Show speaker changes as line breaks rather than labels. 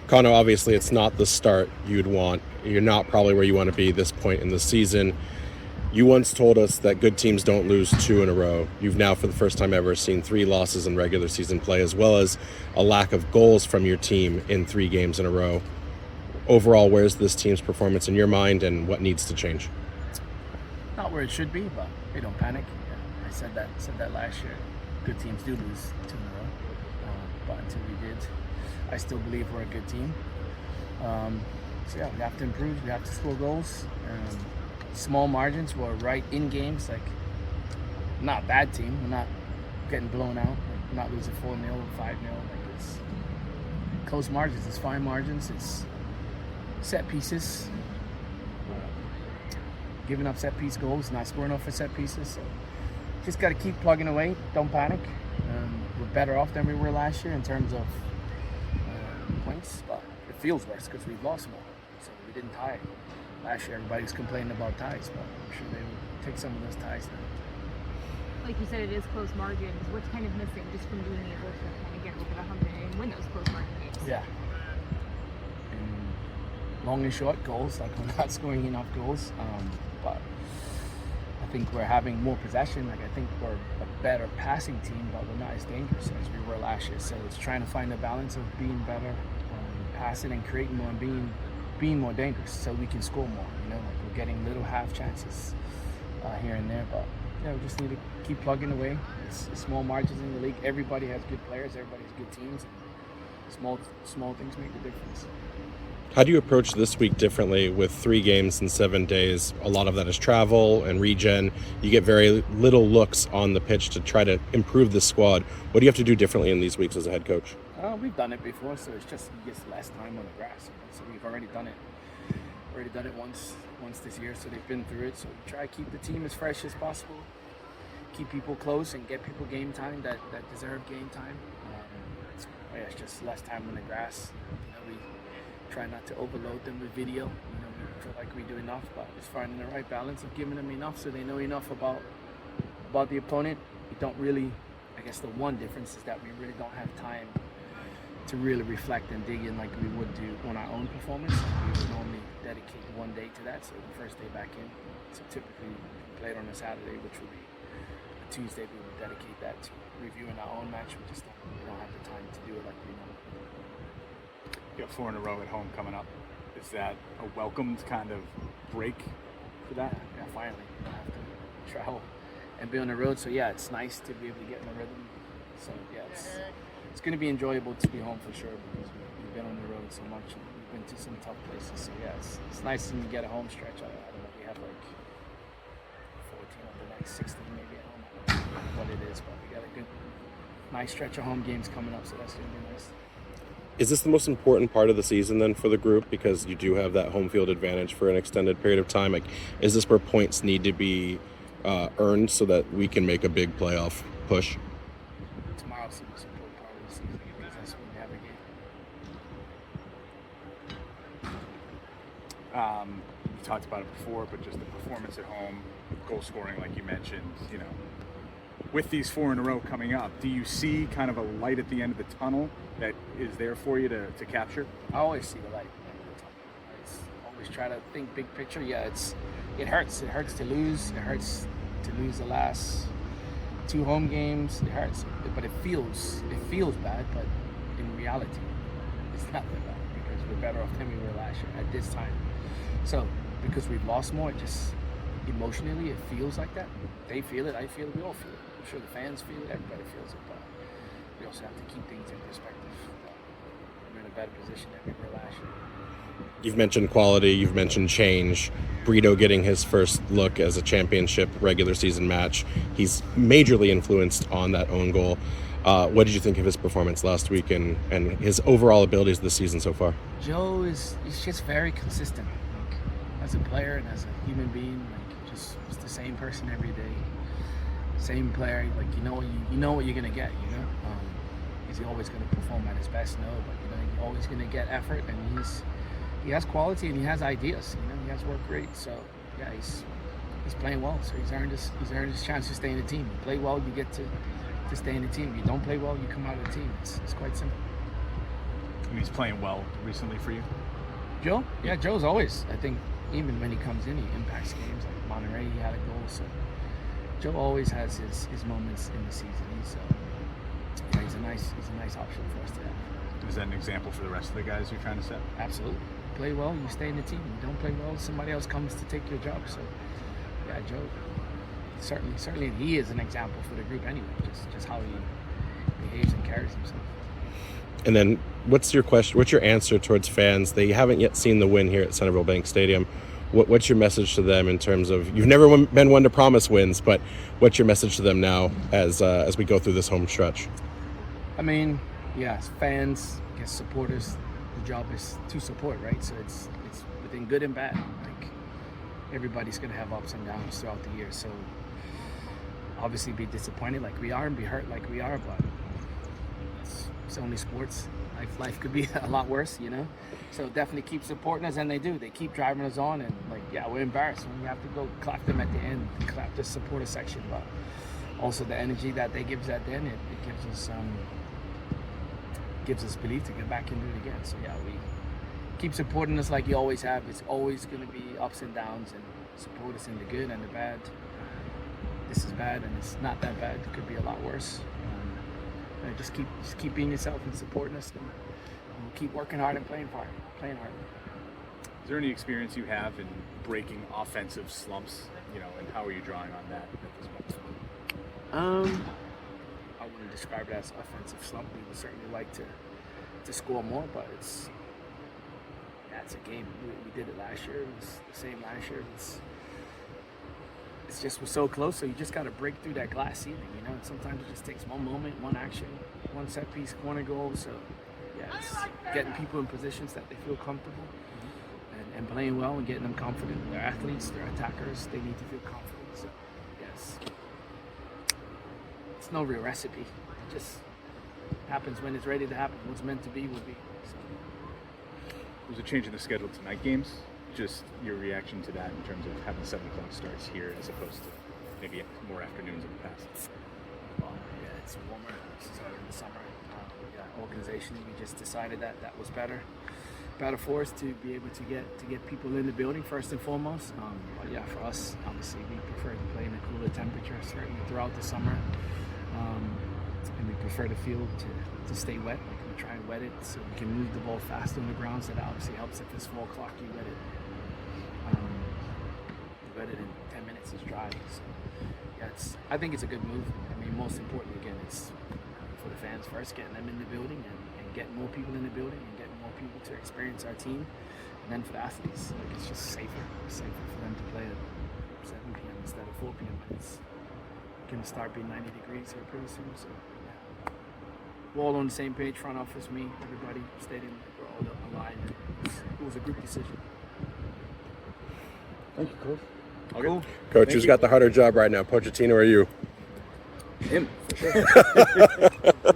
Khano, obviously it's not the start you'd want. You're not probably where you want to be this point in the season. You once told us that good teams don't lose 2 in a row. You've now, for the first time ever, seen 3 losses in regular season play, as well as a lack of goals from your team in 3 games in a row. Overall, where's this team's performance in your mind, and what needs to change?
Not where it should be, but hey, don't panic. Yeah, I said that last year. Good teams do lose 2 in a row, but until we did, I still believe we're a good team. So yeah, we have to improve. We have to score goals. Small margins. We're right in games. Like, not a bad team. We're not getting blown out. Like, not losing 4-0, 5-0. Like, it's close margins. It's fine margins. It's set pieces. Giving up set piece goals, not scoring off of set pieces. So just got to keep plugging away. Don't panic. We're better off than we were last year in terms of points, but it feels worse because we've lost more. So we didn't tie. Last year, everybody was complaining about ties, but I'm sure they will take some of those ties now.
Like you said, it is close margins. What's kind of missing just from being able to kind of get over the hump and win those close margin games?
Yeah. And long and short, goals. Like, we're not scoring enough goals, but I think we're having more possession. Like, I think we're a better passing team, but we're not as dangerous as we were last year. So it's trying to find a balance of being better, passing and creating more, and being more dangerous, so we can score more. You know, like, we're getting little half chances here and there, but yeah, we just need to keep plugging away. It's small margins in the league. Everybody has good players. Everybody has good teams. And small things make the difference.
How do you approach this week differently with 3 games in 7 days? A lot of that is travel and regen. You get very little looks on the pitch to try to improve the squad. What do you have to do differently in these weeks as a head coach?
We've done it before, so it's just less time on the grass. So we've already done it. Once this year, so they've been through it. So we try to keep the team as fresh as possible, keep people close, and get people game time that deserve game time. Yeah, it's just less time on the grass. You know, we try not to overload them with video. You know, we feel like we do enough, but it's finding the right balance of giving them enough so they know enough about the opponent. We don't really. I guess the one difference is that we really don't have time to really reflect and dig in like we would do on our own performance. We would normally dedicate one day to that, so the first day back in. So typically we played on a Saturday, which would be a Tuesday. We would dedicate that to reviewing our own match. We don't have the time to do it like we know.
You have 4 in a row at home coming up. Is that a welcomed kind of break for that?
Yeah, finally. I have to travel and be on the road, so yeah, it's nice to be able to get in the rhythm. So yeah, it's going to be enjoyable to be home for sure, because we've been on the road so much and we've been to some tough places. So yeah, it's nice to get a home stretch. I don't know, we have like 14 of the next 16 maybe at home. I don't know what it is, but we got a good, nice stretch of home games coming up, so that's going to be nice.
Is this the most important part of the season then for the group, because you do have that home field advantage for an extended period of time? Like, is this where points need to be earned so that we can make a big playoff push?
Tomorrow's the most important part of the season, because that's when we have a game.
You talked about it before, but just the performance at home, goal scoring, like you mentioned, you know, with these 4 in a row coming up, do you see kind of a light at the end of the tunnel that is there for you to capture?
I always see the light at the end of the tunnel. I always try to think big picture. Yeah, it hurts. It hurts to lose. It hurts to lose the last 2 home games. It hurts, but it feels bad. But in reality, it's not that bad, because we're better off than we were last year at this time. So because we've lost more, it just emotionally it feels like that. They feel it. I feel it. We all feel it. I'm sure the fans feel it. Everybody feels it. But we also have to keep things in perspective. We're in a better position than we were last year.
You've mentioned quality, you've mentioned change. Brito getting his first look as a championship regular season match. He's majorly influenced on that own goal. What did you think of his performance last week and his overall abilities this season so far?
Joe is just very consistent. Like, as a player and as a human being, like, just the same person every day. Same player, like, you know what you're gonna get, you know. Is he always gonna perform at his best? No, but you know, you're always gonna get effort, and he has quality and he has ideas. You know, he has work rate. So yeah, he's playing well. So he's earned his chance to stay in the team. You play well, you get to stay in the team. You don't play well, you come out of the team. It's quite simple.
I mean, he's playing well recently for you.
Joe? Yeah, Joe's always. I think even when he comes in, he impacts games. Like Monterey, he had a goal. So Joe always has his moments in the season. He's a nice option for us to have.
Is that an example for the rest of the guys you're trying to set?
Absolutely. Play well, you stay in the team. You don't play well, somebody else comes to take your job. So yeah, Joe. Certainly, he is an example for the group anyway. Just how he behaves and carries himself.
And then, what's your question? What's your answer towards fans? They haven't yet seen the win here at Centerville Bank Stadium. What's your message to them in terms of, you've never been one to promise wins, but what's your message to them now as we go through this home stretch?
I mean, yeah, as fans, I guess supporters, the job is to support, right? So it's within good and bad. Like, everybody's gonna have ups and downs throughout the year. So obviously be disappointed like we are and be hurt like we are, but it's only sports. Life could be a lot worse, you know? So definitely keep supporting us, and they do. They keep driving us on, and like, yeah, we're embarrassed when we have to go clap them at the end, clap the supporter section, but also the energy that they give us at the end, it gives us belief to get back and do it again. So yeah, we keep supporting us like you always have. It's always going to be ups and downs, and support us in the good and the bad. This is bad, and it's not that bad. It could be a lot worse. Just keep being yourself and supporting us, and we'll keep working hard and playing hard.
Is there any experience you have in breaking offensive slumps, you know, and how are you drawing on that at this moment?
I wouldn't describe it as offensive slump. We would certainly like to score more, but it's a game. We did it last year. It was the same last year. It's just, we're so close, so you just got to break through that glass ceiling, you know. And sometimes it just takes one moment, one action, one set piece, corner goal. So yeah, it's getting people in positions that they feel comfortable and playing well and getting them confident. They're athletes, they're attackers, they need to feel confident. So yes, it's no real recipe. It just happens when it's ready to happen. What's meant to be will be. So.
There's a change in the schedule to night games. Just your reaction to that in terms of having 7 o'clock starts here as opposed to maybe more afternoons in the past.
Well, yeah, it's warmer. This is in the summer. Organizationally, we just decided that was better for us to be able to get people in the building first and foremost. But yeah, for us, obviously, we prefer to play in a cooler temperature, certainly throughout the summer, and we prefer the field to stay wet. Like, we try and wet it so we can move the ball faster on the ground. So that obviously helps. If it's 4 o'clock, you wet it. You wet it in 10 minutes. It's dry. So yeah, I think it's a good move. I mean, most importantly, again, it's for the fans first, getting them in the building and getting more people in the building and getting more people to experience our team. And then for the athletes, like, it's just safer for them to play at 7 p.m. instead of 4 p.m. And it's going to start being 90 degrees here pretty soon. So yeah, we're all on the same page, front office, me, everybody, stadium, we're all aligned. It was a group decision.
Thank you, Coach.
Okay. Cool.
Coach,
Thank
who's
you.
got the harder job right now, Pochettino or you?
Him, for sure.